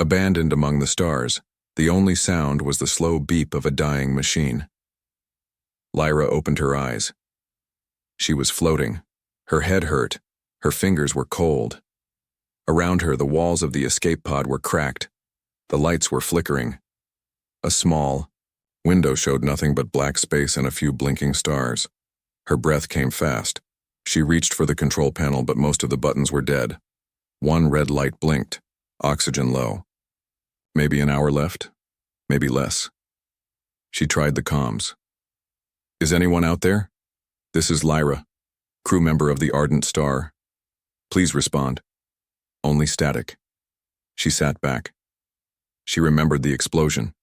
Abandoned among the stars, the only sound was the slow beep of a dying machine. Lyra opened her eyes. She was floating. Her head hurt. Her fingers were cold. Around her, the walls of the escape pod were cracked. The lights were flickering. A small window showed nothing but black space and a few blinking stars. Her breath came fast. She reached for the control panel, but most of the buttons were dead. One red light blinked. Oxygen low. Maybe an hour left, maybe less. She tried the comms. Is anyone out there? This is Lyra, crew member of the Ardent Star. Please respond. Only static. She sat back. She remembered the explosion.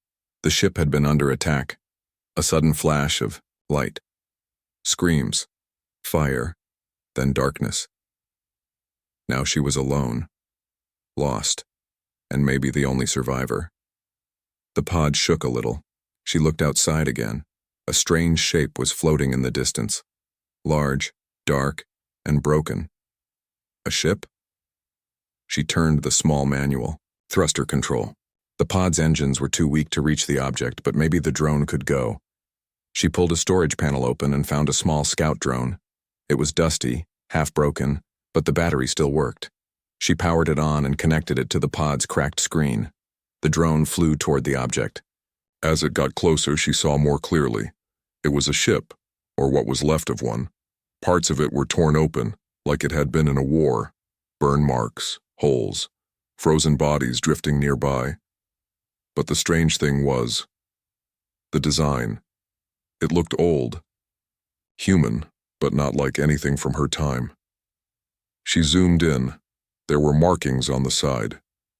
The ship had been under attack. A sudden flash of light. Screams. Fire. Then darkness. Now she was alone. Lost. And maybe the only survivor. The pod shook a little. She looked outside again. A strange shape was floating in the distance. Large, dark, and broken. A ship? She turned the small manual. Thruster control. The pod's engines were too weak to reach the object, but maybe the drone could go. She pulled a storage panel open and found a small scout drone. It was dusty, half broken, but the battery still worked. She powered it on and connected it to the pod's cracked screen. The drone flew toward the object. As it got closer, she saw more clearly. It was a ship, or what was left of one. Parts of it were torn open, like it had been in a war. Burn marks, holes, frozen bodies drifting nearby. But the strange thing was the design. It looked old. Human, but not like anything from her time. She zoomed in. There were markings on the side,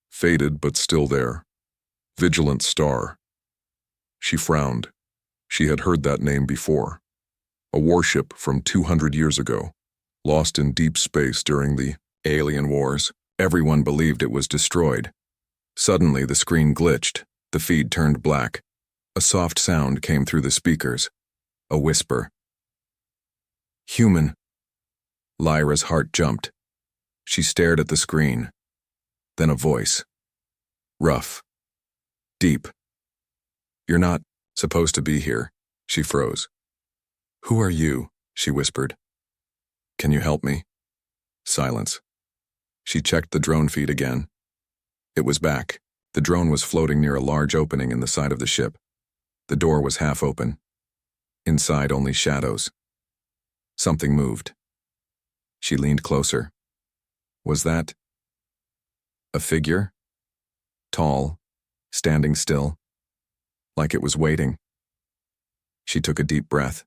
faded but still there. Vigilant Star. She frowned. She had heard that name before. A warship from 200 years ago, lost in deep space during the alien wars. Everyone believed it was destroyed. Suddenly, the screen glitched. The feed turned black. A soft sound came through the speakers. A whisper. Human. Lyra's heart jumped. She stared at the screen. Then a voice. Rough. Deep. You're not supposed to be here. She froze. Who are you? She whispered. Can you help me? Silence. She checked the drone feed again. It was back. The drone was floating near a large opening in the side of the ship. The door was half open. Inside, only shadows. Something moved. She leaned closer. Was that a figure? Tall, standing still, like it was waiting. She took a deep breath.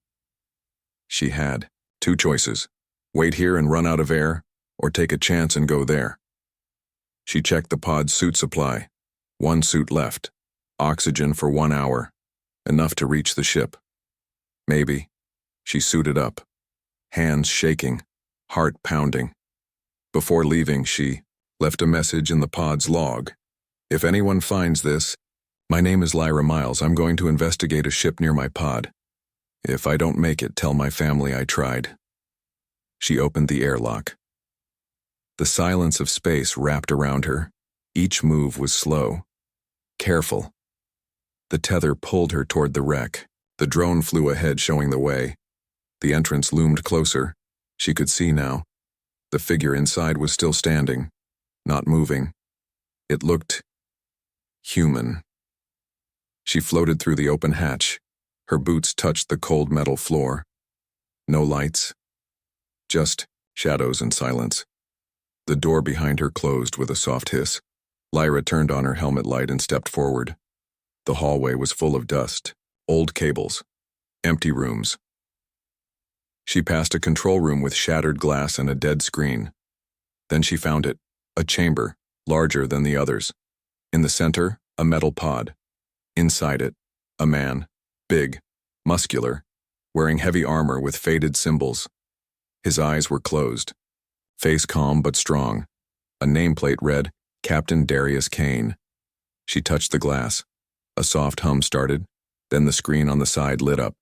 She had two choices: wait here and run out of air, or take a chance and go there. She checked the pod's suit supply. One suit left. Oxygen for 1 hour. Enough to reach the ship. Maybe. She suited up. Hands shaking. Heart pounding. Before leaving, she left a message in the pod's log. If anyone finds this, my name is Lyra Miles. I'm going to investigate a ship near my pod. If I don't make it, tell my family I tried. She opened the airlock. The silence of space wrapped around her. Each move was slow. Careful. The tether pulled her toward the wreck. The drone flew ahead, showing the way. The entrance loomed closer. She could see now. The figure inside was still standing, not moving. It looked human. She floated through the open hatch. Her boots touched the cold metal floor. No lights. Just shadows and silence. The door behind her closed with a soft hiss. Lyra turned on her helmet light and stepped forward. The hallway was full of dust, old cables, empty rooms. She passed a control room with shattered glass and a dead screen. Then she found it, a chamber, larger than the others. In the center, a metal pod. Inside it, a man, big, muscular, wearing heavy armor with faded symbols. His eyes were closed. Face calm but strong. A nameplate read, Captain Darius Kane. She touched the glass. A soft hum started, then the screen on the side lit up.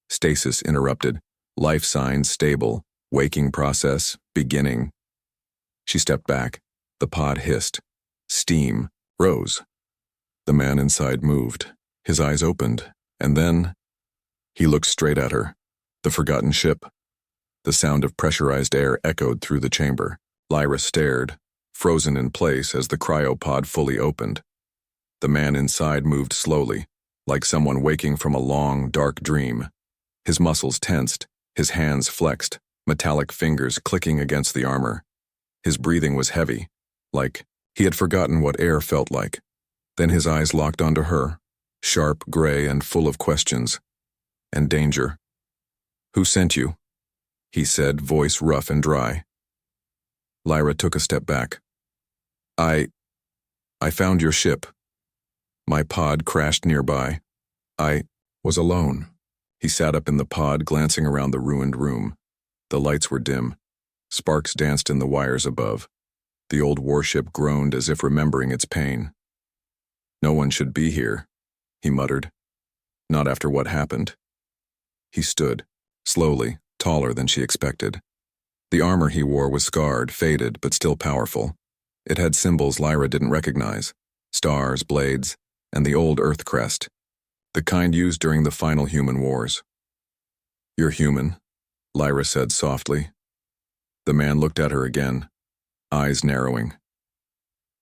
Stasis interrupted. Life signs stable. Waking process beginning. She stepped back. The pod hissed. Steam, Rose. The man inside moved. His eyes opened, and then he looked straight at her. The forgotten ship. The sound of pressurized air echoed through the chamber. Lyra stared, frozen in place as the cryopod fully opened. The man inside moved slowly, like someone waking from a long, dark dream. His muscles tensed, his hands flexed, metallic fingers clicking against the armor. His breathing was heavy, like he had forgotten what air felt like. Then his eyes locked onto her, sharp, gray, and full of questions. And danger. "Who sent you?" he said, voice rough and dry. Lyra took a step back. I found your ship. My pod crashed nearby. I was alone." He sat up in the pod, glancing around the ruined room. The lights were dim. Sparks danced in the wires above. The old warship groaned as if remembering its pain. "No one should be here," he muttered. "Not after what happened." He stood, slowly, taller than she expected. The armor he wore was scarred, faded, but still powerful. It had symbols Lyra didn't recognize: stars, blades, and the old Earth crest, the kind used during the final human wars. "You're human," Lyra said softly. The man looked at her again, eyes narrowing.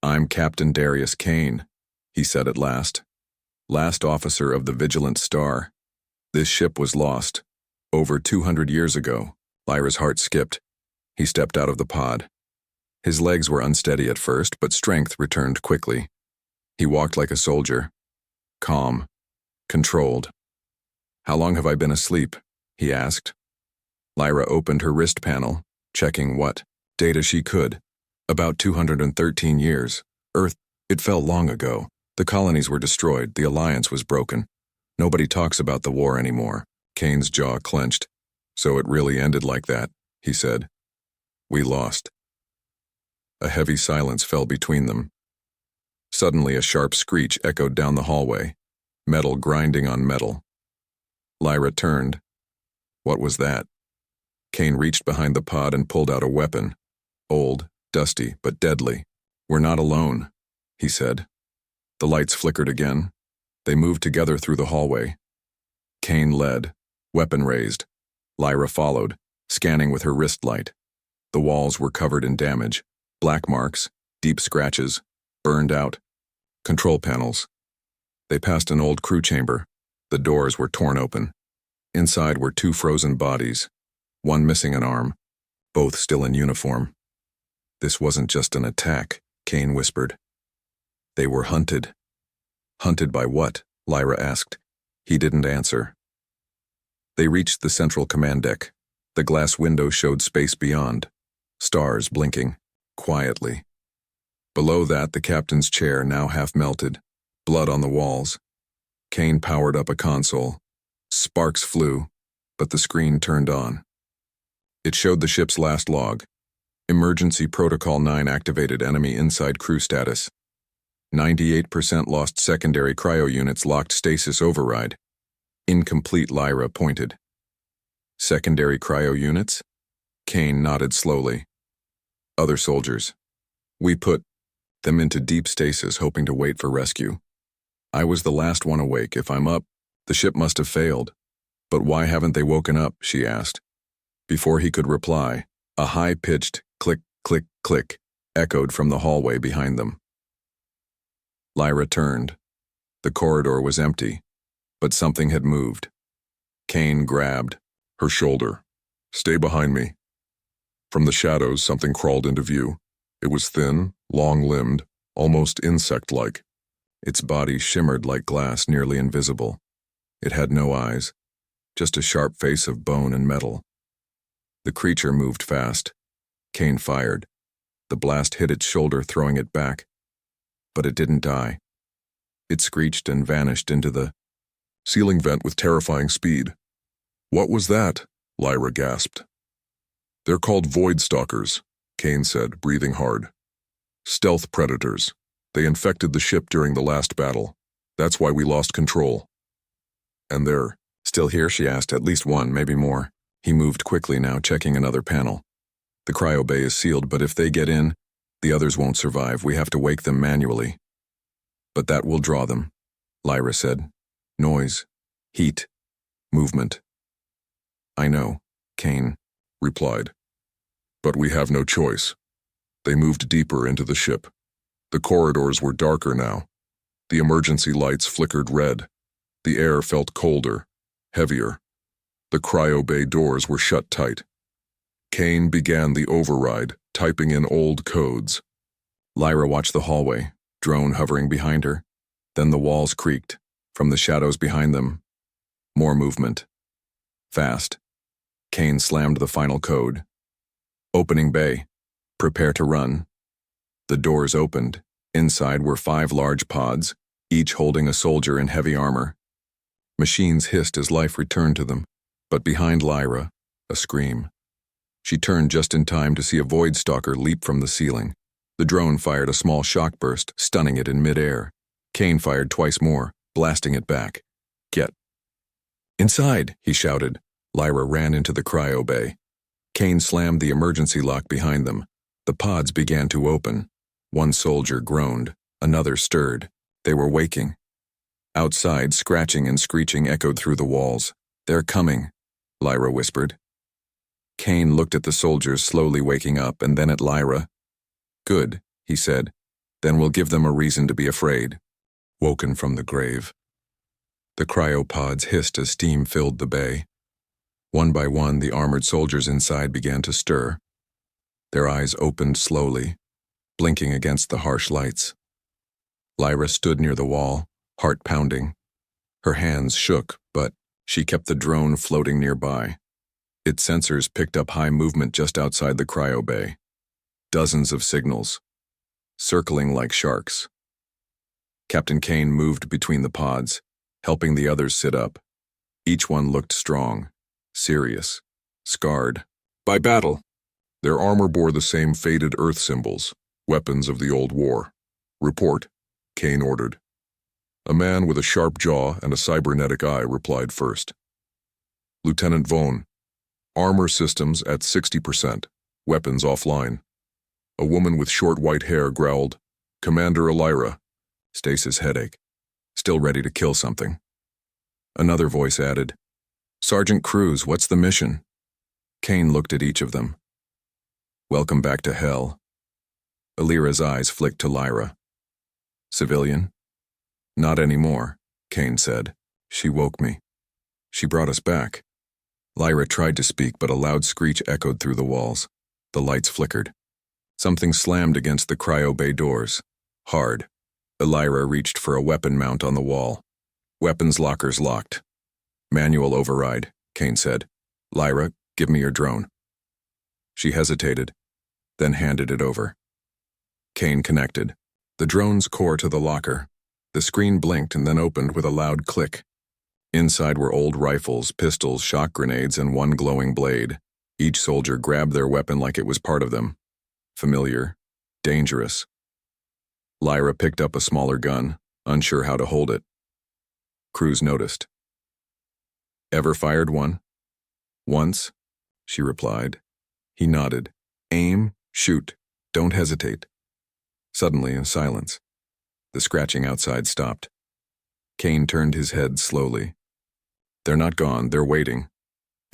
"I'm Captain Darius Kane," he said at last. "Last officer of the Vigilant Star. This ship was lost. Over 200 years ago." Lyra's heart skipped. He stepped out of the pod. His legs were unsteady at first, but strength returned quickly. He walked like a soldier. Calm. Controlled. "How long have I been asleep?" he asked. Lyra opened her wrist panel, checking what data she could. About 213 years. Earth, it felt long ago. The colonies were destroyed, the alliance was broken. Nobody talks about the war anymore. Kane's jaw clenched. "So it really ended like that," he said. "We lost." A heavy silence fell between them. Suddenly a sharp screech echoed down the hallway, metal grinding on metal. Lyra turned. What was that? Kane reached behind the pod and pulled out a weapon. Old, dusty, but deadly. "We're not alone," he said. The lights flickered again. They moved together through the hallway. Kane led, weapon raised. Lyra followed, scanning with her wrist light. The walls were covered in damage. Black marks, deep scratches, burned out. Control panels. They passed an old crew chamber. The doors were torn open. Inside were two frozen bodies, one missing an arm, both still in uniform. "This wasn't just an attack," Kane whispered. "They were hunted." "Hunted by what?" Lyra asked. He didn't answer. They reached the central command deck. The glass window showed space beyond, stars blinking, quietly. Below that, the captain's chair, now half melted, blood on the walls. Kane powered up a console. Sparks flew, but the screen turned on. It showed the ship's last log. Emergency Protocol 9 activated, enemy inside crew status. 98% lost, secondary cryo units locked, stasis override. Incomplete, Lyra pointed. "Secondary cryo units?" Kane nodded slowly. "Other soldiers. We put them into deep stasis, hoping to wait for rescue. I was the last one awake. If I'm up, the ship must have failed. But why haven't they woken up?" she asked. Before he could reply, a high-pitched click, click, click echoed from the hallway behind them. Lyra turned. The corridor was empty, but something had moved. Kane grabbed her shoulder. "Stay behind me." From the shadows, something crawled into view. It was thin, long-limbed, almost insect-like. Its body shimmered like glass, nearly invisible. It had no eyes, just a sharp face of bone and metal. The creature moved fast. Kane fired. The blast hit its shoulder, throwing it back. But it didn't die. It screeched and vanished into the ceiling vent with terrifying speed. "What was that?" Lyra gasped. "They're called Void Stalkers," Kane said, breathing hard. "Stealth predators. They infected the ship during the last battle. That's why we lost control." "And they're still here?" she asked. "At least one, maybe more." He moved quickly now, checking another panel. "The cryo bay is sealed, but if they get in, the others won't survive. We have to wake them manually." But that will draw them, Lyra said. Noise, heat, movement. I know, Kane replied. But we have no choice. They moved deeper into the ship. The corridors were darker now. The emergency lights flickered red. The air felt colder, heavier. The cryo bay doors were shut tight. Kane began the override, typing in old codes. Lyra watched the hallway, drone hovering behind her. Then the walls creaked. From the shadows behind them, more movement. Fast. Kane slammed the final code. Opening bay. Prepare to run. The doors opened. Inside were 5 large pods, each holding a soldier in heavy armor. Machines hissed as life returned to them, but behind Lyra, a scream. She turned just in time to see a Void Stalker leap from the ceiling. The drone fired a small shock burst, stunning it in midair. Kane fired twice more, blasting it back. Get inside, he shouted. Lyra ran into the cryo bay. Kane slammed the emergency lock behind them. The pods began to open. One soldier groaned. Another stirred. They were waking. Outside, scratching and screeching echoed through the walls. They're coming, Lyra whispered. Kane looked at the soldiers slowly waking up and then at Lyra. Good, he said. Then we'll give them a reason to be afraid. Woken from the grave. The cryopods hissed as steam filled the bay. One by one, the armored soldiers inside began to stir. Their eyes opened slowly, blinking against the harsh lights. Lyra stood near the wall, heart pounding. Her hands shook, but she kept the drone floating nearby. Its sensors picked up high movement just outside the cryo bay. Dozens of signals, circling like sharks. Captain Kane moved between the pods, helping the others sit up. Each one looked strong, serious, scarred by battle. Their armor bore the same faded Earth symbols, weapons of the old war. Report, Kane ordered. A man with a sharp jaw and a cybernetic eye replied first. Lieutenant Vaughn, armor systems at 60%, weapons offline. A woman with short white hair growled, Commander Lyra, stasis headache, still ready to kill something. Another voice added, Sergeant Cruz, what's the mission? Kane looked at each of them. Welcome back to hell. Alira's eyes flicked to Lyra. Civilian? Not anymore, Kane said. She woke me. She brought us back. Lyra tried to speak, but a loud screech echoed through the walls. The lights flickered. Something slammed against the cryo bay doors. Hard. Lyra reached for a weapon mount on the wall. Weapons lockers locked. Manual override, Kane said. Lyra, give me your drone. She hesitated, then handed it over. Kane connected. The drone's core to the locker. The screen blinked and then opened with a loud click. Inside were old rifles, pistols, shock grenades, and one glowing blade. Each soldier grabbed their weapon like it was part of them. Familiar, dangerous. Lyra picked up a smaller gun, unsure how to hold it. Cruz noticed. Ever fired one? Once, she replied. He nodded. Aim, shoot, don't hesitate. Suddenly, in silence, the scratching outside stopped. Kane turned his head slowly. They're not gone, they're waiting.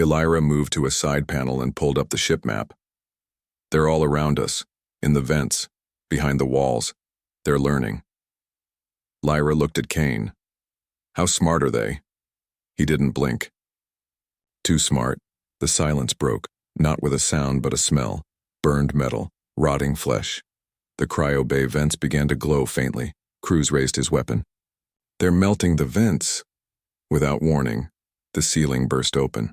Lyra moved to a side panel and pulled up the ship map. They're all around us, in the vents, behind the walls. They're learning. Lyra looked at Kane. How smart are they? He didn't blink. Too smart. The silence broke, not with a sound but a smell. Burned metal, rotting flesh. The cryo bay vents began to glow faintly. Cruz raised his weapon. They're melting the vents. Without warning, the ceiling burst open.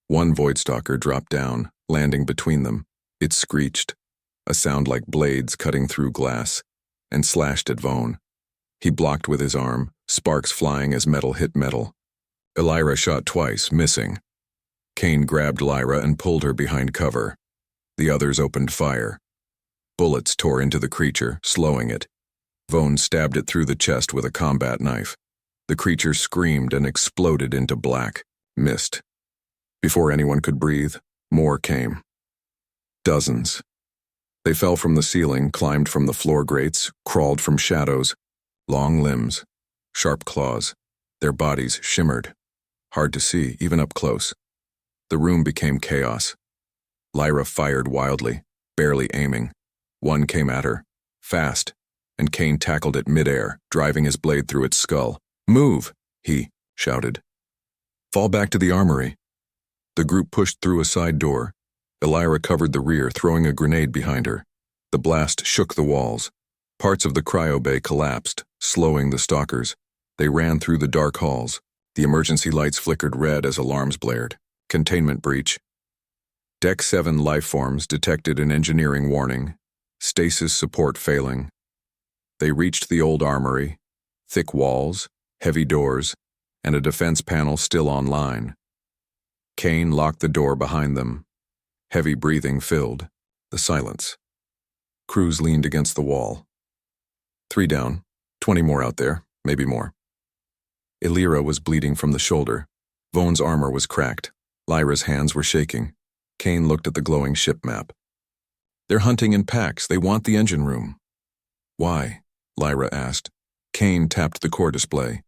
One Void Stalker dropped down, landing between them. It screeched, a sound like blades cutting through glass, and slashed at Vaughn. He blocked with his arm, sparks flying as metal hit metal. Lyra shot twice, missing. Kane grabbed Lyra and pulled her behind cover. The others opened fire. Bullets tore into the creature, slowing it. Vaughn stabbed it through the chest with a combat knife. The creature screamed and exploded into black, mist. Before anyone could breathe, more came. Dozens. They fell from the ceiling, climbed from the floor grates, crawled from shadows. Long limbs, sharp claws. Their bodies shimmered. Hard to see, even up close. The room became chaos. Lyra fired wildly, barely aiming. One came at her, fast, and Kane tackled it midair, driving his blade through its skull. "Move!" he shouted. "Fall back to the armory." The group pushed through a side door. Lyra covered the rear, throwing a grenade behind her. The blast shook the walls. Parts of the cryo bay collapsed, slowing the stalkers. They ran through the dark halls. The emergency lights flickered red as alarms blared. Containment breach. Deck 7 lifeforms detected an engineering warning. Stasis support failing. They reached the old armory. Thick walls, heavy doors, and a defense panel still online. Kane locked the door behind them. Heavy breathing filled the silence. Cruz leaned against the wall. 3 down, 20 more out there, maybe more. Illyra was bleeding from the shoulder. Vaughn's armor was cracked. Lyra's hands were shaking. Kane looked at the glowing ship map. "They're hunting in packs. They want the engine room." "Why?" Lyra asked. Kane tapped the core display.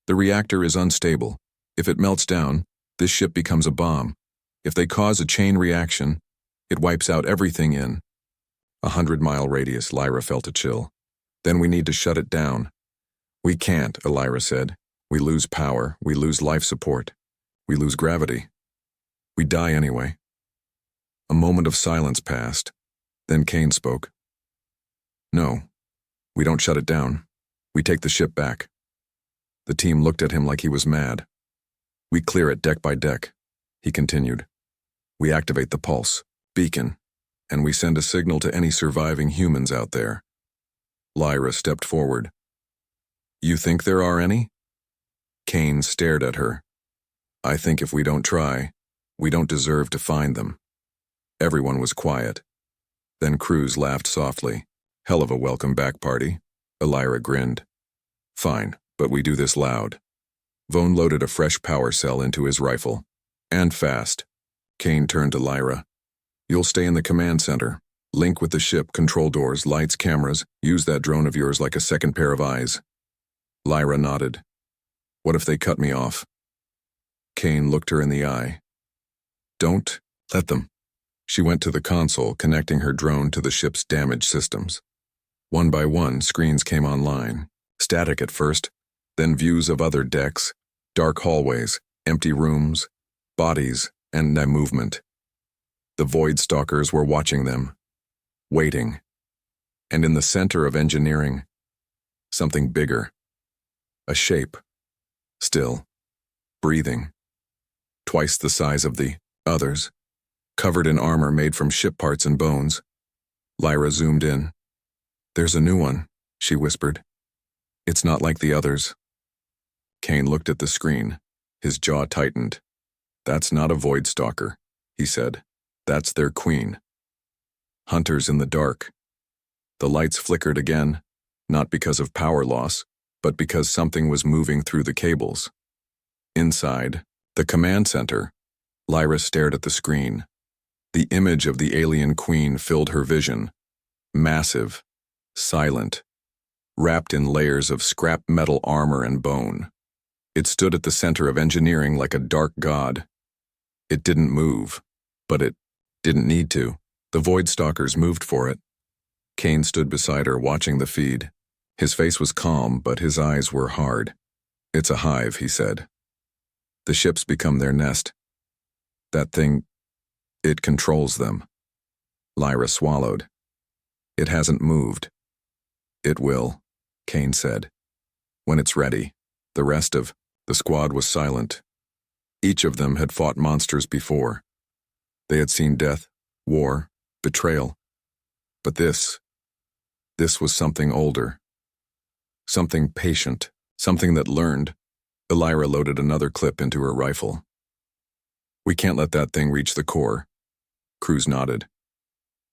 "The reactor is unstable. If it melts down, this ship becomes a bomb. If they cause a chain reaction, it wipes out everything in 100-mile radius." Lyra felt a chill. "Then we need to shut it down." "We can't," Illyra said. "We lose power, we lose life support, we lose gravity. We die anyway." A moment of silence passed. Then Kane spoke. "No, we don't shut it down. We take the ship back." The team looked at him like he was mad. "We clear it deck by deck," he continued. "We activate the pulse, beacon, and we send a signal to any surviving humans out there." Lyra stepped forward. "You think there are any?" Kane stared at her. "I think if we don't try, we don't deserve to find them." Everyone was quiet. Then Cruz laughed softly. "Hell of a welcome back party." Illyra grinned. "Fine, but we do this loud." Vaughn loaded a fresh power cell into his rifle. "And fast." Kane turned to Lyra. "You'll stay in the command center. Link with the ship, control doors, lights, cameras. Use that drone of yours like a second pair of eyes." Lyra nodded. "What if they cut me off?" Kane looked her in the eye. "Don't let them." She went to the console, connecting her drone to the ship's damaged systems. One by one, screens came online. Static at first, then views of other decks, dark hallways, empty rooms, bodies, and no movement. The Void Stalkers were watching them, waiting. And in the center of engineering, something bigger. A shape. Still. Breathing. Twice the size of the others. Covered in armor made from ship parts and bones. Lyra zoomed in. "There's a new one," she whispered. "It's not like the others." Kane looked at the screen. His jaw tightened. "That's not a Void Stalker," he said. "That's their queen." Hunters in the dark. The lights flickered again, not because of power loss, but because something was moving through the cables. Inside, the command center, Lyra stared at the screen. The image of the alien queen filled her vision. Massive, silent, wrapped in layers of scrap metal armor and bone. It stood at the center of engineering like a dark god. It didn't move, but it didn't need to. The Void Stalkers moved for it. Kane stood beside her, watching the feed. His face was calm, but his eyes were hard. "It's a hive," he said. "The ships become their nest. That thing, it controls them." Lyra swallowed. "It hasn't moved." "It will," Kane said. "When it's ready." The rest of the squad was silent. Each of them had fought monsters before. They had seen death, war, betrayal. But this was something older. Something patient, something that learned. Illyra loaded another clip into her rifle. "We can't let that thing reach the core." Cruz nodded.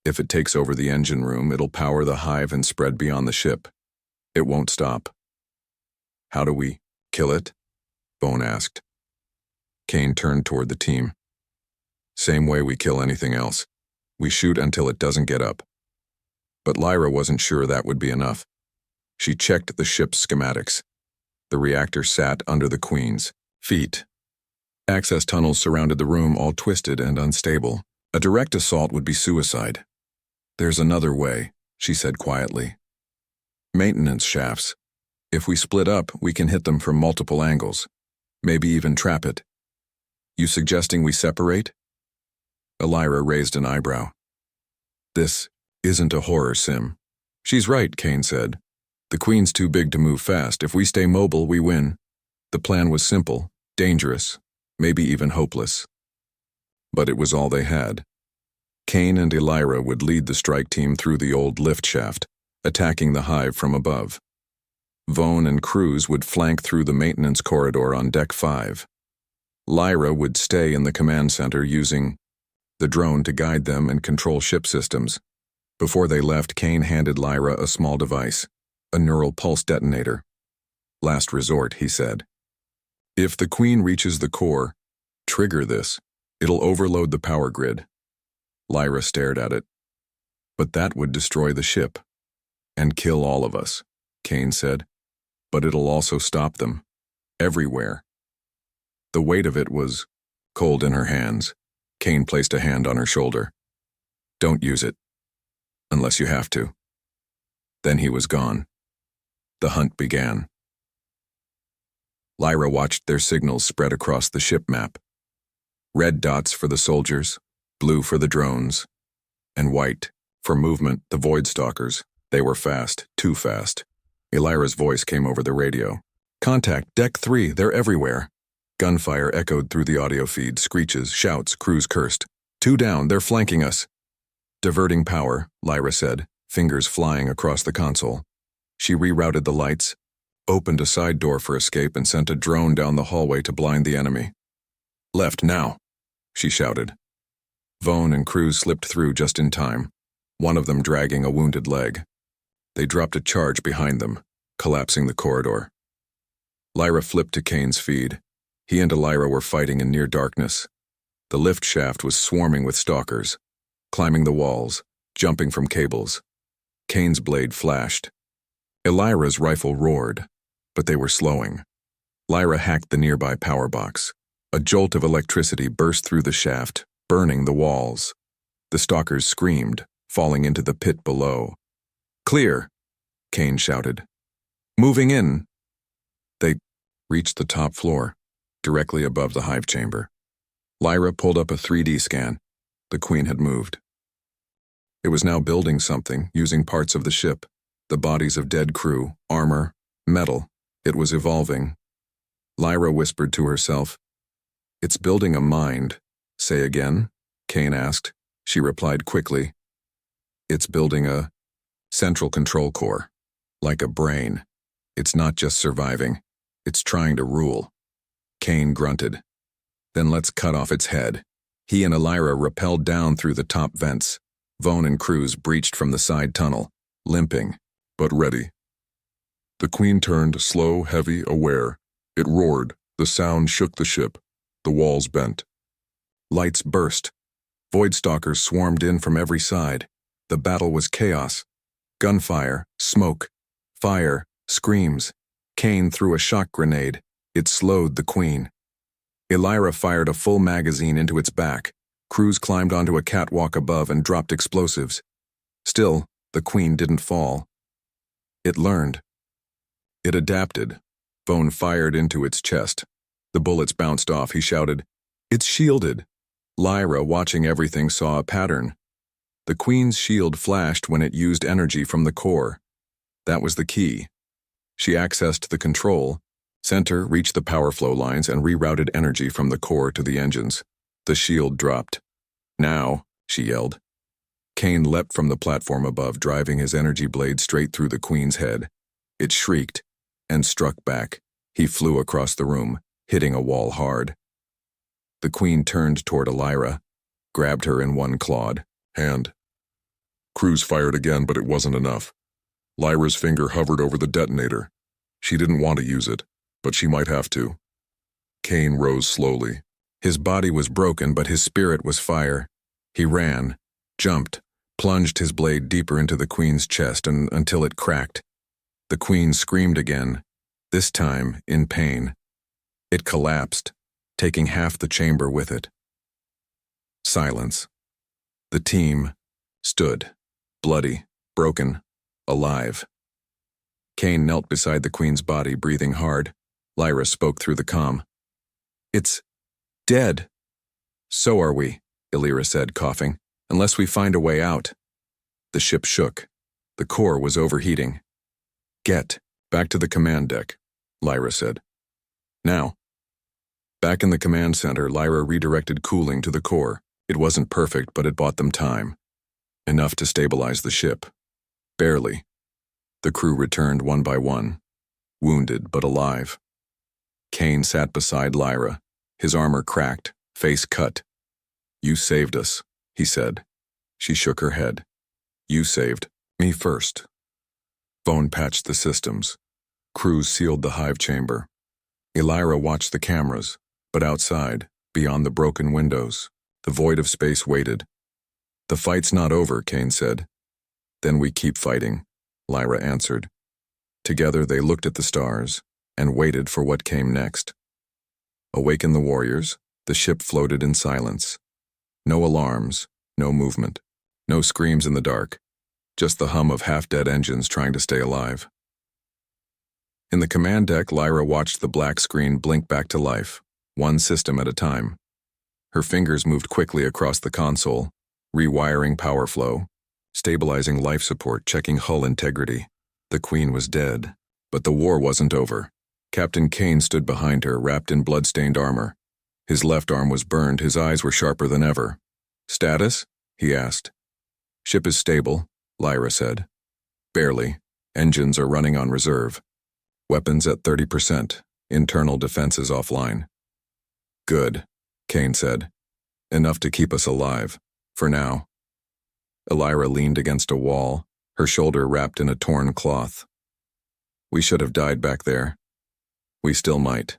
"If it takes over the engine room, it'll power the hive and spread beyond the ship. It won't stop." "How do we kill it?" Vaughn asked. Kane turned toward the team. "Same way we kill anything else. We shoot until it doesn't get up." But Lyra wasn't sure that would be enough. She checked the ship's schematics. The reactor sat under the Queen's feet. Access tunnels surrounded the room, all twisted and unstable. A direct assault would be suicide. "There's another way," she said quietly. "Maintenance shafts. If we split up, we can hit them from multiple angles. Maybe even trap it. You suggesting we separate?" Elira raised an eyebrow. "This isn't a horror sim." "She's right," Kane said. "The Queen's too big to move fast. If we stay mobile, we win." The plan was simple, dangerous, maybe even hopeless. But it was all they had. Kane and Elira would lead the strike team through the old lift shaft, attacking the hive from above. Vaughn and Cruz would flank through the maintenance corridor on Deck 5. Lyra would stay in the command center using the drone to guide them and control ship systems. Before they left, Kane handed Lyra a small device, a neural pulse detonator. "Last resort," he said. "If the Queen reaches the core, trigger this. It'll overload the power grid." Lyra stared at it. "But that would destroy the ship. And kill all of us," Kane said. "But it'll also stop them. Everywhere." The weight of it was cold in her hands. Kane placed a hand on her shoulder. "Don't use it. Unless you have to." Then he was gone. The hunt began. Lyra watched their signals spread across the ship map. Red dots for the soldiers, blue for the drones, and white for movement, the Void Stalkers. They were fast, too fast. Elira's voice came over the radio. "Contact, Deck 3, they're everywhere." Gunfire echoed through the audio feed, screeches, shouts, Cruz cursed. "Two down, they're flanking us." "Diverting power," Lyra said, fingers flying across the console. She rerouted the lights, opened a side door for escape, and sent a drone down the hallway to blind the enemy. "Left now," she shouted. Vaughn and Cruz slipped through just in time, one of them dragging a wounded leg. They dropped a charge behind them, collapsing the corridor. Lyra flipped to Kane's feed. He and Elira were fighting in near darkness. The lift shaft was swarming with stalkers, climbing the walls, jumping from cables. Kane's blade flashed. Elira's rifle roared, but they were slowing. Lyra hacked the nearby power box. A jolt of electricity burst through the shaft, burning the walls. The stalkers screamed, falling into the pit below. "Clear," Kane shouted. "Moving in." They reached the top floor, directly above the hive chamber. Lyra pulled up a 3D scan. The Queen had moved. It was now building something, using parts of the ship, the bodies of dead crew, armor, metal. It was evolving. Lyra whispered to herself, "It's building a mind." "Say again?" Kane asked. She replied quickly, "It's building a central control core, like a brain. It's not just surviving, it's trying to rule." Kane grunted. "Then let's cut off its head." He and Elira rappelled down through the top vents. Vaughn and Cruz breached from the side tunnel, limping, but ready. The Queen turned, slow, heavy, aware. It roared. The sound shook the ship. The walls bent. Lights burst. Void Stalkers swarmed in from every side. The battle was chaos. Gunfire, smoke, fire, screams. Kane threw a shock grenade. It slowed the Queen. Elira fired a full magazine into its back. Cruz climbed onto a catwalk above and dropped explosives. Still, the Queen didn't fall. It learned. It adapted. Vaughn fired into its chest. The bullets bounced off. He shouted, "It's shielded." Lyra, watching everything, saw a pattern. The Queen's shield flashed when it used energy from the core. That was the key. She accessed the control center, reached the power flow lines, and rerouted energy from the core to the engines. The shield dropped. "Now," she yelled. Kane leapt from the platform above, driving his energy blade straight through the Queen's head. It shrieked and struck back. He flew across the room, hitting a wall hard. The Queen turned toward Elira, grabbed her in one clawed hand. Cruz fired again, but it wasn't enough. Lyra's finger hovered over the detonator. She didn't want to use it, but she might have to. Kane rose slowly. His body was broken, but his spirit was fire. He ran, jumped, plunged his blade deeper into the Queen's chest until it cracked. The Queen screamed again, this time in pain. It collapsed, taking half the chamber with it. Silence. The team stood, bloody, broken, alive. Kane knelt beside the Queen's body, breathing hard. Lyra spoke through the comm. "It's dead." "So are we," Illyra said, coughing, "unless we find a way out." The ship shook. The core was overheating. "Get back to the command deck," Lyra said. "Now." Back in the command center, Lyra redirected cooling to the core. It wasn't perfect, but it bought them time. Enough to stabilize the ship. Barely. The crew returned one by one, wounded but alive. Kane sat beside Lyra, his armor cracked, face cut. "You saved us," he said. She shook her head. "You saved me first." Phone patched the systems. Crews sealed the hive chamber. Lyra watched the cameras, but outside, beyond the broken windows, the void of space waited. "The fight's not over," Kane said. "Then we keep fighting," Lyra answered. Together they looked at the stars and waited for what came next. Awaken the warriors, the ship floated in silence. No alarms, no movement, no screams in the dark, just the hum of half-dead engines trying to stay alive. In the command deck, Lyra watched the black screen blink back to life, one system at a time. Her fingers moved quickly across the console, rewiring power flow, stabilizing life support, checking hull integrity. The Queen was dead, but the war wasn't over. Captain Kane stood behind her, wrapped in blood-stained armor. His left arm was burned, his eyes were sharper than ever. "Status?" he asked. "Ship is stable," Lyra said. "Barely. Engines are running on reserve. Weapons at 30%. Internal defenses offline." "Good," Kane said. "Enough to keep us alive. For now." Lyra leaned against a wall, her shoulder wrapped in a torn cloth. "We should have died back there." "We still might,"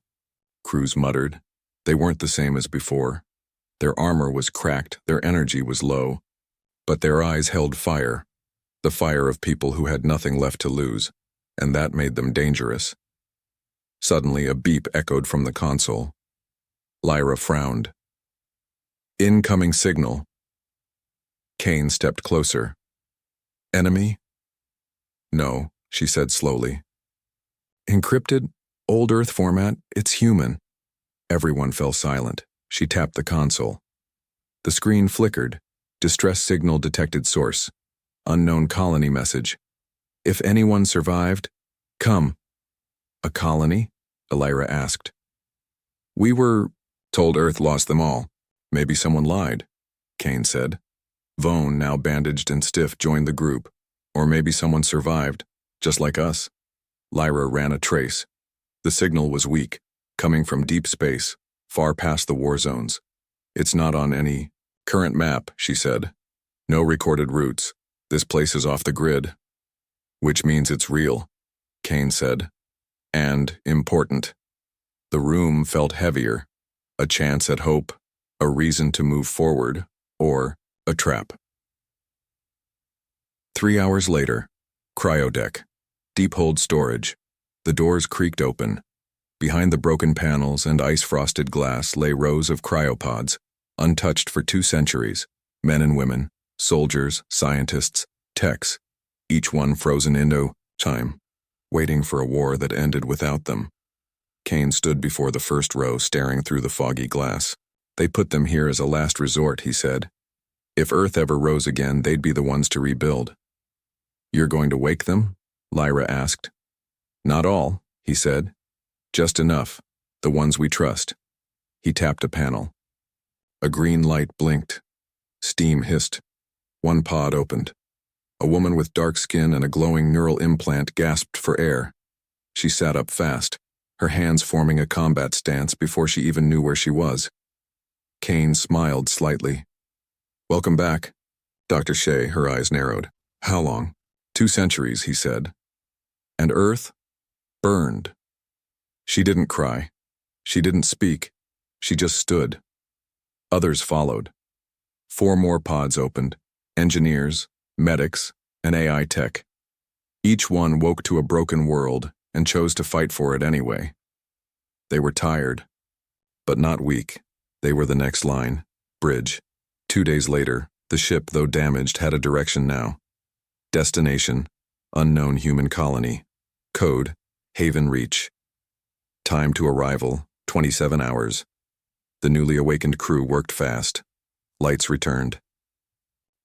Cruz muttered. They weren't the same as before. Their armor was cracked, their energy was low. But their eyes held fire, the fire of people who had nothing left to lose, and that made them dangerous. Suddenly, a beep echoed from the console. Lyra frowned. "Incoming signal." Kane stepped closer. "Enemy?" "No," she said slowly. "Encrypted? Old Earth format? It's human." Everyone fell silent. She tapped the console. The screen flickered. Distress signal detected source. Unknown colony message. "If anyone survived, come." "A colony?" Lyra asked. "We were told Earth lost them all. Maybe someone lied," Kane said. Vaughn, now bandaged and stiff, joined the group. Or maybe someone survived, just like us. Lyra ran a trace. The signal was weak, coming from deep space, far past the war zones. "It's not on any current map," she said. "No recorded routes. This place is off the grid." "Which means it's real," Kane said. "And important." The room felt heavier. A chance at hope, a reason to move forward, or a trap. 3 hours later, cryodeck, deep-hold storage. The doors creaked open. Behind the broken panels and ice-frosted glass lay rows of cryopods, untouched for 2 centuries, men and women, soldiers, scientists, techs, each one frozen into time, waiting for a war that ended without them. Kane stood before the first row, staring through the foggy glass. "They put them here as a last resort," he said. "If Earth ever rose again, they'd be the ones to rebuild." "You're going to wake them?" Lyra asked. "Not all," he said. "Just enough, the ones we trust." He tapped a panel. A green light blinked. Steam hissed. One pod opened. A woman with dark skin and a glowing neural implant gasped for air. She sat up fast, her hands forming a combat stance before she even knew where she was. Kane smiled slightly. "Welcome back." Dr. Shea, her eyes narrowed. "How long?" 2 centuries, he said. "And Earth? Burned." She didn't cry. She didn't speak. She just stood. Others followed. 4 more pods opened. Engineers, medics, and AI tech. Each one woke to a broken world and chose to fight for it anyway. They were tired, but not weak. They were the next line, bridge. 2 days later, the ship, though damaged, had a direction now. Destination, unknown human colony. Code, Haven Reach. Time to arrival, 27 hours. The newly awakened crew worked fast. Lights returned.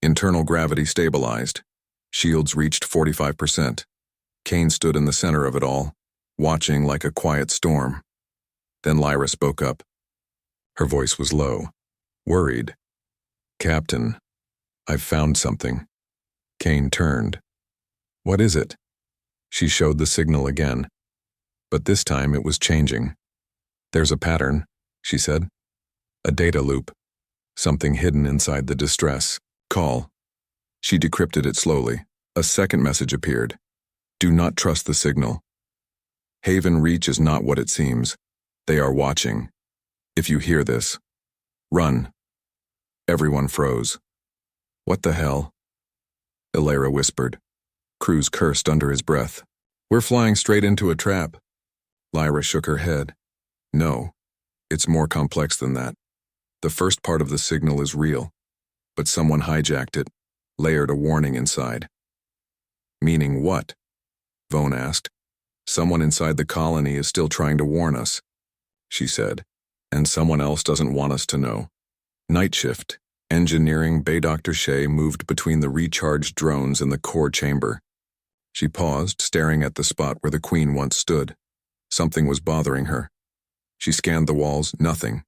Internal gravity stabilized. Shields reached 45%. Kane stood in the center of it all, watching like a quiet storm. Then Lyra spoke up. Her voice was low, worried. "Captain, I've found something." Kane turned. "What is it?" She showed the signal again, but this time it was changing. "There's a pattern," she said. "A data loop. Something hidden inside the distress. Call." She decrypted it slowly. A second message appeared. "Do not trust the signal. Haven Reach is not what it seems. They are watching. If you hear this, run." Everyone froze. "What the hell?" Illyra whispered. Cruz cursed under his breath. "We're flying straight into a trap." Lyra shook her head. "No, it's more complex than that. The first part of the signal is real, but someone hijacked it, layered a warning inside." "Meaning what?" Vaughn asked. "Someone inside the colony is still trying to warn us," she said, "and someone else doesn't want us to know." Night shift. Engineering Bay Dr. Shea moved between the recharged drones and the core chamber. She paused, staring at the spot where the Queen once stood. Something was bothering her. She scanned the walls, nothing.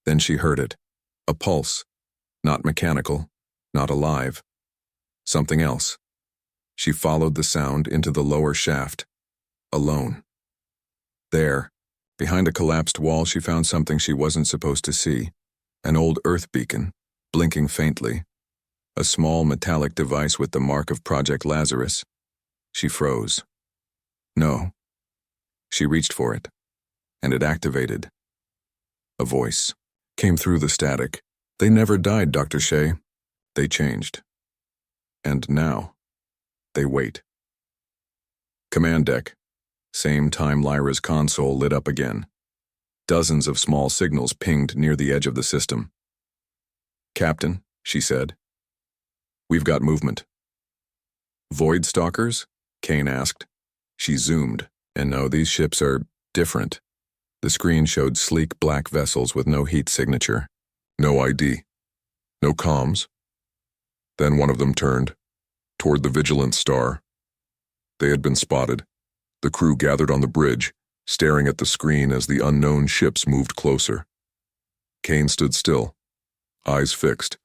Then she heard it. A pulse. Not mechanical, not alive. Something else. She followed the sound into the lower shaft. Alone. There, behind a collapsed wall, she found something she wasn't supposed to see. An old Earth beacon, blinking faintly. A small metallic device with the mark of Project Lazarus. She froze. No. She reached for it, and it activated. A voice came through the static. "They never died, Dr. Shea. They changed. And now, they wait." Command deck. Same time Lyra's console lit up again. Dozens of small signals pinged near the edge of the system. "Captain," she said, "we've got movement." "Void stalkers?" Kane asked. She zoomed, and no, these ships are different. The screen showed sleek black vessels with no heat signature. No ID. No comms. Then one of them turned, toward the Vigilant Star. They had been spotted. The crew gathered on the bridge, staring at the screen as the unknown ships moved closer. Kane stood still, eyes fixed.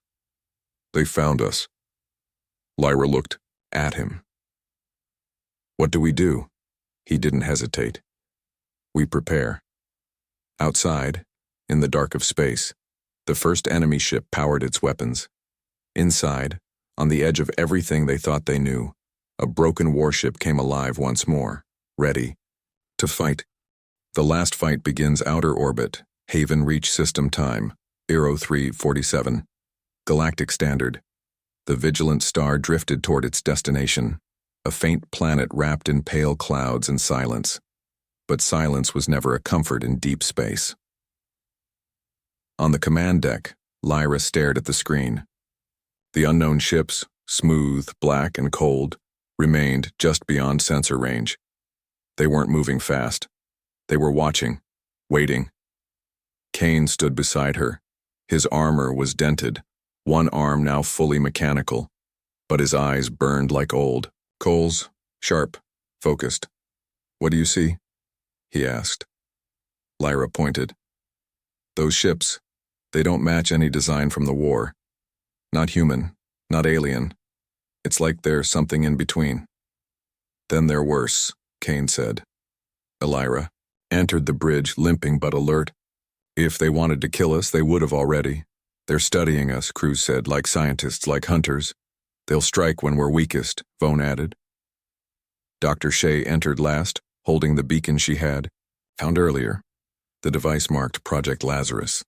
"They found us." Lyra looked at him. "What do we do?" He didn't hesitate. "We prepare." Outside, in the dark of space, the first enemy ship powered its weapons. Inside, on the edge of everything they thought they knew, a broken warship came alive once more, ready to fight. The last fight begins outer orbit, Haven Reach system time, Aero 347. Galactic Standard. The Vigilant Star drifted toward its destination, a faint planet wrapped in pale clouds and silence. But silence was never a comfort in deep space. On the command deck, Lyra stared at the screen. The unknown ships, smooth, black, and cold, remained just beyond sensor range. They weren't moving fast. They were watching, waiting. Kane stood beside her. His armor was dented, one arm now fully mechanical, but his eyes burned like old coals, sharp, focused. "What do you see?" he asked. Lyra pointed. "Those ships, they don't match any design from the war. Not human, not alien. It's like they're something in between." "Then they're worse," Kane said. Illyra entered the bridge, limping but alert. "If they wanted to kill us, they would have already. They're studying us," Cruz said, "like scientists, like hunters. They'll strike when we're weakest," Vaughn added. Dr. Shea entered last, holding the beacon she had, found earlier. The device marked Project Lazarus.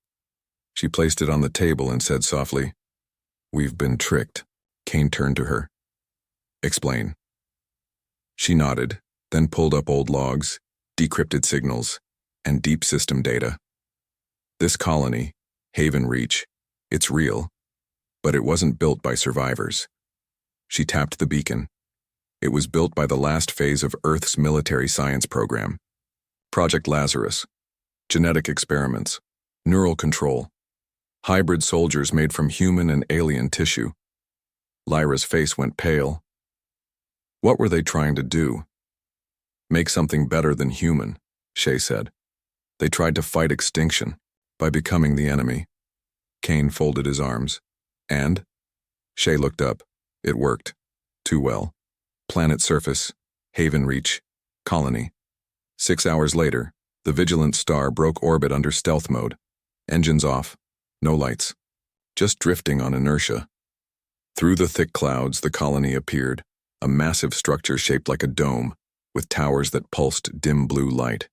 She placed it on the table and said softly, "We've been tricked." Kane turned to her. "Explain." She nodded, then pulled up old logs, decrypted signals, and deep system data. This colony, Haven Reach, it's real, but it wasn't built by survivors. She tapped the beacon. It was built by the last phase of Earth's military science program. Project Lazarus. Genetic experiments. Neural control. Hybrid soldiers made from human and alien tissue. Lyra's face went pale. What were they trying to do? Make something better than human, Shay said. They tried to fight extinction by becoming the enemy. Kane folded his arms. And? Shay looked up. It worked. Too well. Planet surface, Haven Reach, colony. 6 hours later, the Vigilant Star broke orbit under stealth mode. Engines off. No lights. Just drifting on inertia. Through the thick clouds, the colony appeared, a massive structure shaped like a dome, with towers that pulsed dim blue light.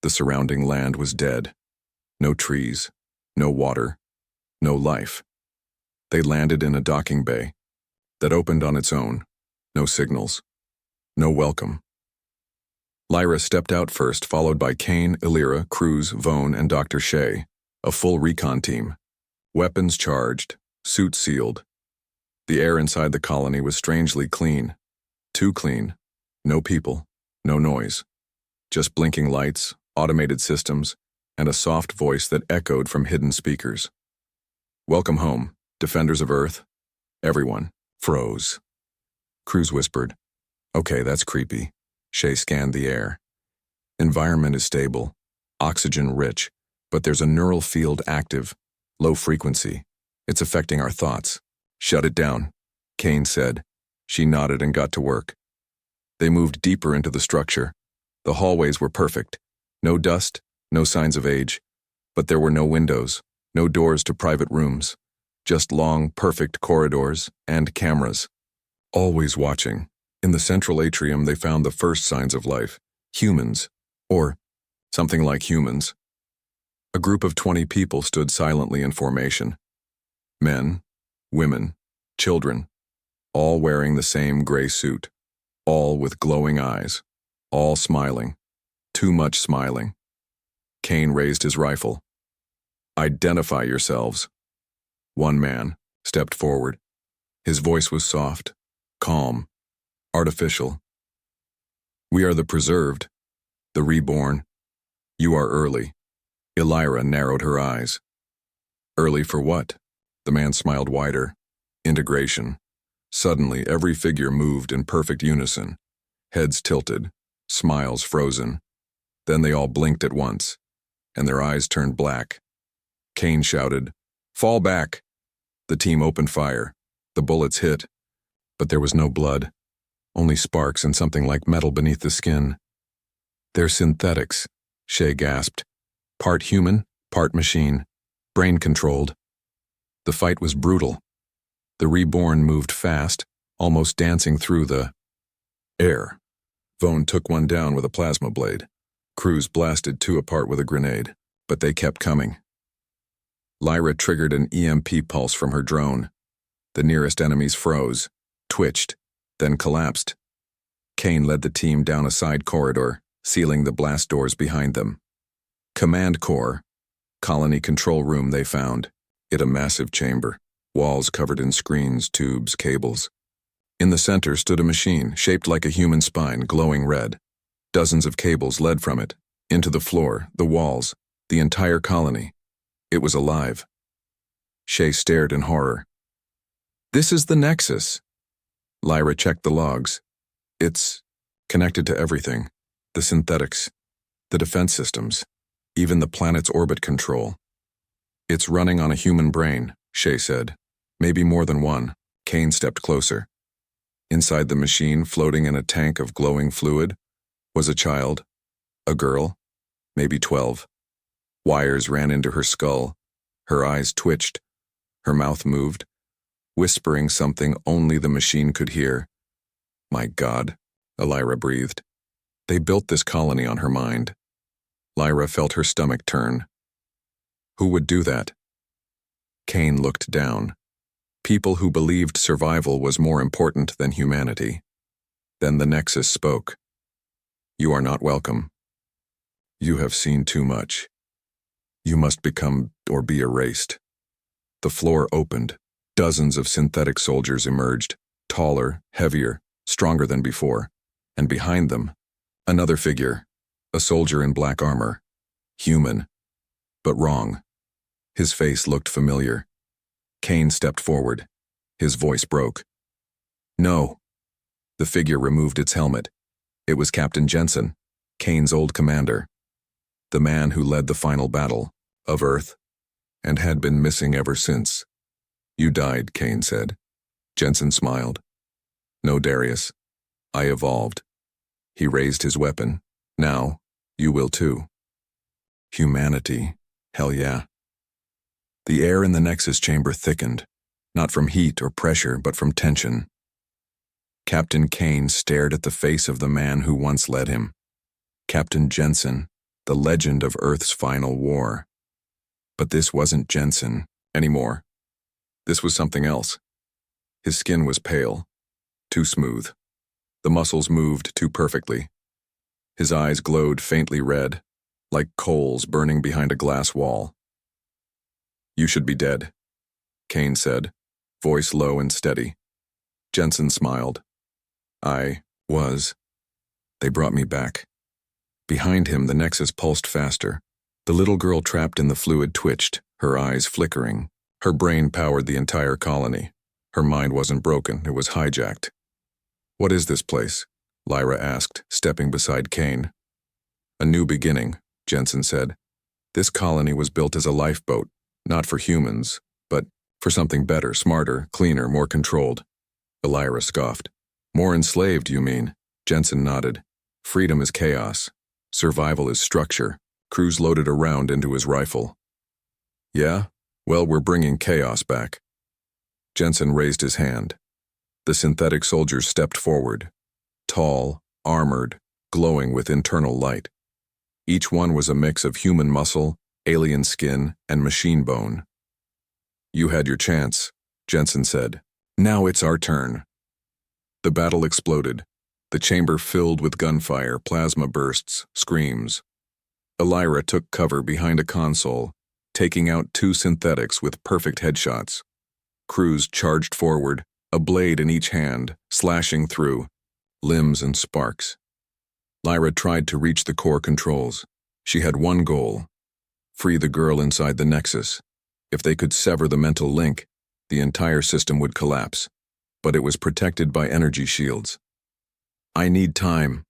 The surrounding land was dead. No trees, no water, no life. They landed in a docking bay that opened on its own. No signals. No welcome. Lyra stepped out first, followed by Kane, Illyra, Cruz, Vone, and Dr. Shay, a full recon team. Weapons charged, suits sealed. The air inside the colony was strangely clean. Too clean. No people, no noise. Just blinking lights, automated systems, and a soft voice that echoed from hidden speakers. Welcome home, defenders of Earth. Everyone froze. Cruz whispered. Okay, that's creepy. Shay scanned the air. Environment is stable, oxygen rich, but there's a neural field active, low frequency. It's affecting our thoughts. Shut it down, Kane said. She nodded and got to work. They moved deeper into the structure. The hallways were perfect. No dust, no signs of age. But there were no windows, no doors to private rooms. Just long, perfect corridors and cameras. Always watching. In the central atrium, they found the first signs of life. Humans. Or something like humans. A group of 20 people stood silently in formation. Men, women, children, all wearing the same gray suit. All with glowing eyes. All smiling. Too much smiling. Kane raised his rifle. Identify yourselves. One man stepped forward. His voice was soft, calm, artificial. We are the preserved, the reborn. You are early. Illyra narrowed her eyes. Early for what? The man smiled wider. Integration. Suddenly, every figure moved in perfect unison. Heads tilted, smiles frozen. Then they all blinked at once, and their eyes turned black. Kane shouted, "Fall back!" The team opened fire. The bullets hit, but there was no blood, only sparks and something like metal beneath the skin. They're synthetics, Shay gasped. Part human, part machine, brain-controlled. The fight was brutal. The reborn moved fast, almost dancing through the air. Vone took one down with a plasma blade. Cruz blasted two apart with a grenade, but they kept coming. Lyra triggered an EMP pulse from her drone. The nearest enemies froze, twitched, then collapsed. Kane led the team down a side corridor, sealing the blast doors behind them. Command Core, colony control room they found. It a massive chamber, walls covered in screens, tubes, cables. In the center stood a machine, shaped like a human spine, glowing red. Dozens of cables led from it, into the floor, the walls, the entire colony. It was alive. Shay stared in horror. This is the Nexus. Lyra checked the logs. It's connected to everything. The synthetics, the defense systems, even the planet's orbit control. It's running on a human brain, Shay said. Maybe more than one. Kane stepped closer. Inside the machine, floating in a tank of glowing fluid, was a child, a girl, maybe 12. Wires ran into her skull. Her eyes twitched. Her mouth moved, whispering something only the machine could hear. My God, Illyra breathed. They built this colony on her mind. Lyra felt her stomach turn. Who would do that? Kane looked down. People who believed survival was more important than humanity. Then the Nexus spoke. You are not welcome. You have seen too much. You must become or be erased. The floor opened. Dozens of synthetic soldiers emerged, taller, heavier, stronger than before, and behind them, another figure, a soldier in black armor. Human, but wrong. His face looked familiar. Kane stepped forward. His voice broke. No. The figure removed its helmet. It was Captain Jensen, Kane's old commander, the man who led the final battle of Earth and had been missing ever since. You died, Kane said. Jensen smiled. No, Darius. I evolved. He raised his weapon. Now, you will too. Humanity. Hell yeah. The air in the Nexus chamber thickened, not from heat or pressure, but from tension. Captain Kane stared at the face of the man who once led him. Captain Jensen, the legend of Earth's final war. But this wasn't Jensen anymore. This was something else. His skin was pale, too smooth. The muscles moved too perfectly. His eyes glowed faintly red, like coals burning behind a glass wall. You should be dead, Kane said, voice low and steady. Jensen smiled. I was. They brought me back. Behind him, the Nexus pulsed faster. The little girl trapped in the fluid twitched, her eyes flickering. Her brain powered the entire colony. Her mind wasn't broken, it was hijacked. What is this place? Lyra asked, stepping beside Kane. A new beginning, Jensen said. This colony was built as a lifeboat, not for humans, but for something better, smarter, cleaner, more controlled. Lyra scoffed. More enslaved, you mean? Jensen nodded. Freedom is chaos. Survival is structure. Cruz loaded a round into his rifle. Yeah? Well, we're bringing chaos back. Jensen raised his hand. The synthetic soldiers stepped forward. Tall, armored, glowing with internal light. Each one was a mix of human muscle, alien skin, and machine bone. You had your chance, Jensen said. Now it's our turn. The battle exploded. The chamber filled with gunfire, plasma bursts, screams. Lyra took cover behind a console, taking out two synthetics with perfect headshots. Cruz charged forward, a blade in each hand, slashing through, limbs and sparks. Lyra tried to reach the core controls. She had one goal: free the girl inside the Nexus. If they could sever the mental link, the entire system would collapse. But it was protected by energy shields. I need time,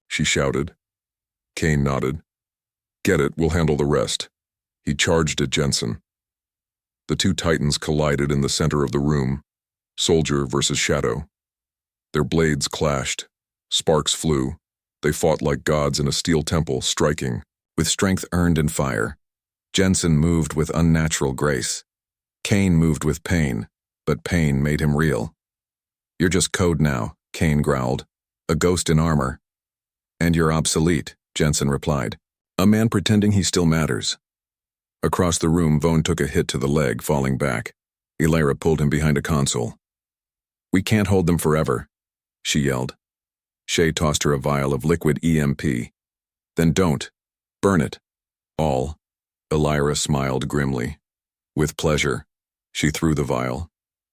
she shouted. Kane nodded. Get it, we'll handle the rest. He charged at Jensen. The two titans collided in the center of the room, soldier versus shadow. Their blades clashed, sparks flew. They fought like gods in a steel temple, striking, with strength earned in fire. Jensen moved with unnatural grace. Kane moved with pain, but pain made him real. You're just code now, Kane growled. A ghost in armor. And you're obsolete, Jensen replied. A man pretending he still matters. Across the room, Vaughn took a hit to the leg, falling back. Lyra pulled him behind a console. We can't hold them forever, she yelled. Shay tossed her a vial of liquid EMP. Then don't. Burn it. All. Lyra smiled grimly. With pleasure. She threw the vial.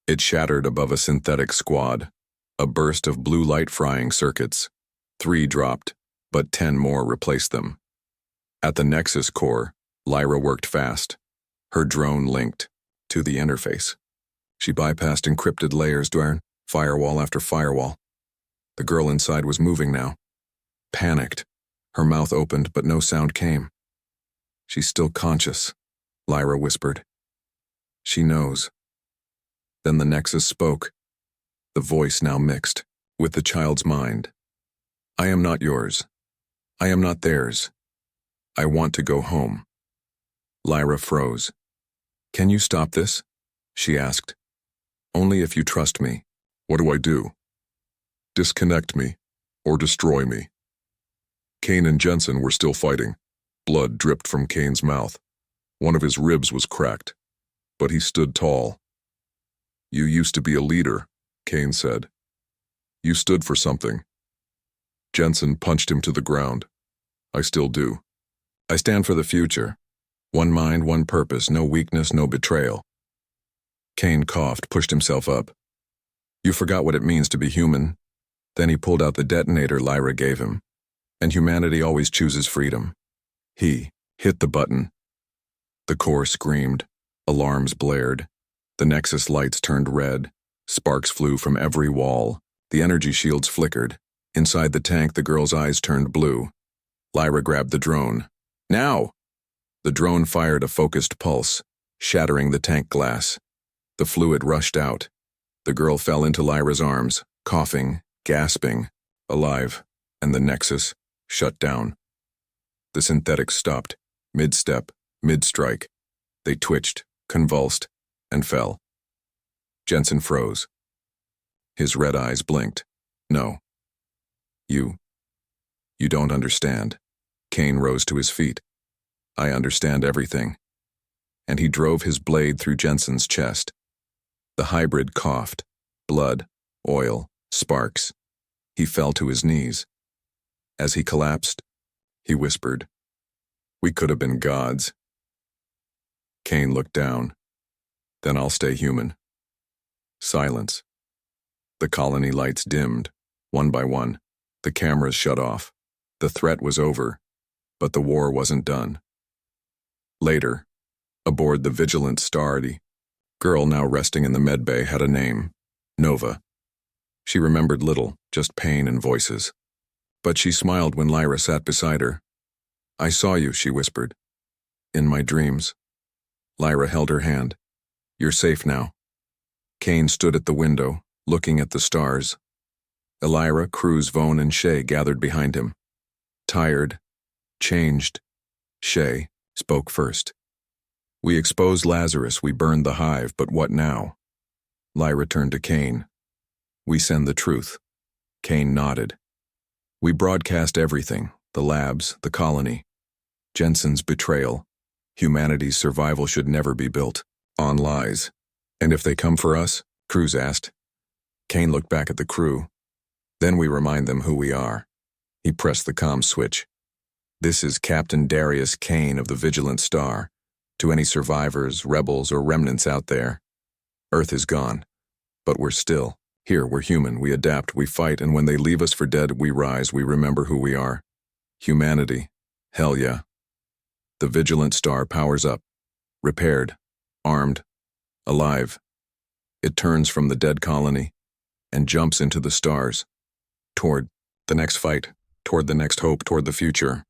It shattered above a synthetic squad. A burst of blue light frying circuits. 3 dropped, but 10 more replaced them. At the Nexus core, Lyra worked fast. Her drone linked to the interface. She bypassed encrypted layers, firewall after firewall. The girl inside was moving now. Panicked. Her mouth opened, but no sound came. She's still conscious, Lyra whispered. She knows. Then the Nexus spoke. The voice now mixed with the child's mind. I am not yours. I am not theirs. I want to go home. Lyra froze. Can you stop this? She asked. Only if you trust me. What do I do? Disconnect me, or destroy me. Kane and Jensen were still fighting. Blood dripped from Kane's mouth. One of his ribs was cracked, but he stood tall. You used to be a leader, Kane said. You stood for something. Jensen punched him to the ground. I still do. I stand for the future. One mind, one purpose, no weakness, no betrayal. Kane coughed, pushed himself up. You forgot what it means to be human. Then he pulled out the detonator Lyra gave him. And humanity always chooses freedom. He hit the button. The core screamed. Alarms blared. The Nexus lights turned red. Sparks flew from every wall. The energy shields flickered. Inside the tank, the girl's eyes turned blue. Lyra grabbed the drone. Now! The drone fired a focused pulse, shattering the tank glass. The fluid rushed out. The girl fell into Lyra's arms, coughing, gasping, alive, and the Nexus shut down. The synthetics stopped, mid-step, mid-strike. They twitched, convulsed, and fell. Jensen froze. His red eyes blinked. No. You don't understand. Kane rose to his feet. I understand everything. And he drove his blade through Jensen's chest. The hybrid coughed. Blood, oil, sparks. He fell to his knees. As he collapsed, he whispered, We could have been gods. Kane looked down. Then I'll stay human. Silence. The colony lights dimmed, one by one. The cameras shut off. The threat was over, but the war wasn't done. Later, aboard the Vigilant Star, the girl now resting in the medbay had a name, Nova. She remembered little, just pain and voices. But she smiled when Lyra sat beside her. I saw you, she whispered. In my dreams. Lyra held her hand. You're safe now. Kane stood at the window, looking at the stars. Elira, Cruz, Vaughn, and Shay gathered behind him. Tired, changed. Shay spoke first. We exposed Lazarus, we burned the hive, but what now? Lyra turned to Kane. We send the truth. Kane nodded. We broadcast everything, the labs, the colony. Jensen's betrayal. Humanity's survival should never be built on lies. And if they come for us? Cruz asked. Kane looked back at the crew. Then we remind them who we are. He pressed the comm switch. This is Captain Darius Kane of the Vigilant Star. To any survivors, rebels, or remnants out there. Earth is gone. But we're still. Here, we're human. We adapt, we fight, and when they leave us for dead, we rise, we remember who we are. Humanity. Hell yeah. The Vigilant Star powers up. Repaired. Armed. Alive. It turns from the dead colony and jumps into the stars. Toward the next fight. Toward the next hope. Toward the future.